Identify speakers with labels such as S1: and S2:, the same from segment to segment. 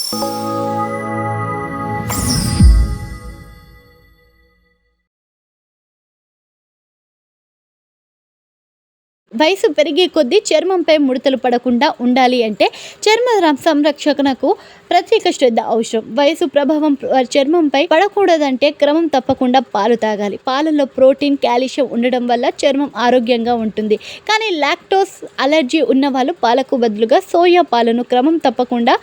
S1: వయసు పెరిగే కొద్దీ చర్మంపై ముడతలు పడకుండా ఉండాలి అంటే సంరక్షణకు ప్రత్యేక శ్రద్ధ అవసరం. వయసు ప్రభావం చర్మంపై పడకూడదంటే క్రమం తప్పకుండా పాలు తాగాలి. పాలలో ప్రోటీన్, కాల్షియం ఉండడం వల్ల చర్మం ఆరోగ్యంగా ఉంటుంది. కానీ లాక్టోస్ అలర్జీ ఉన్న వాళ్ళు పాలకు బదులుగా సోయా పాలను క్రమం తప్పకుండా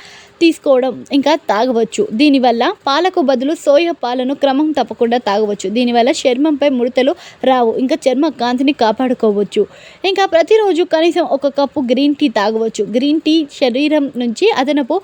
S1: తీసుకోవడం ఇంకా తాగవచ్చు. దీనివల్ల పాలకు బదులు సోయా పాలను క్రమం తప్పకుండా తాగవచ్చు. దీనివల్ల చర్మంపై ముడతలు రావు, ఇంకా చర్మ కాంతిని కాపాడుకోవచ్చు. ఇంకా ప్రతిరోజు కనీసం 1 కప్పు గ్రీన్ టీ తాగవచ్చు. గ్రీన్ టీ శరీరం నుంచి అదనపు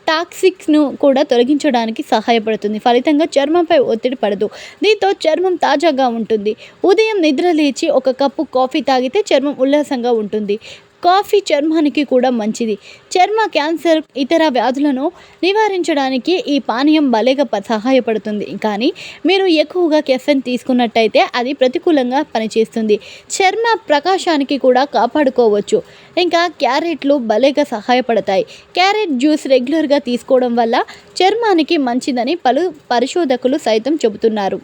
S1: టాక్సిక్స్ను కూడా తొలగించడానికి సహాయపడుతుంది. ఫలితంగా చర్మంపై ఒత్తిడి పడదు. దీంతో చర్మం తాజాగా ఉంటుంది. ఉదయం నిద్ర లేచి 1 కప్పు కాఫీ తాగితే చర్మం ఉల్లాసంగా ఉంటుంది. కాఫీ చర్మానికి కూడా మంచిది. చర్మ క్యాన్సర్, ఇతర వ్యాధులను నివారించడానికి ఈ పానీయం భలేగా సహాయపడుతుంది. కానీ మీరు ఎక్కువగా కెఫెన్ తీసుకున్నట్టయితే అది ప్రతికూలంగా పనిచేస్తుంది. చర్మ ప్రకాశానికి కూడా కాపాడుకోవచ్చు. ఇంకా క్యారెట్లు భలేగా సహాయపడతాయి. క్యారెట్ జ్యూస్ రెగ్యులర్గా తీసుకోవడం వల్ల చర్మానికి మంచిదని పలు పరిశోధకులు సైతం చెబుతున్నారు.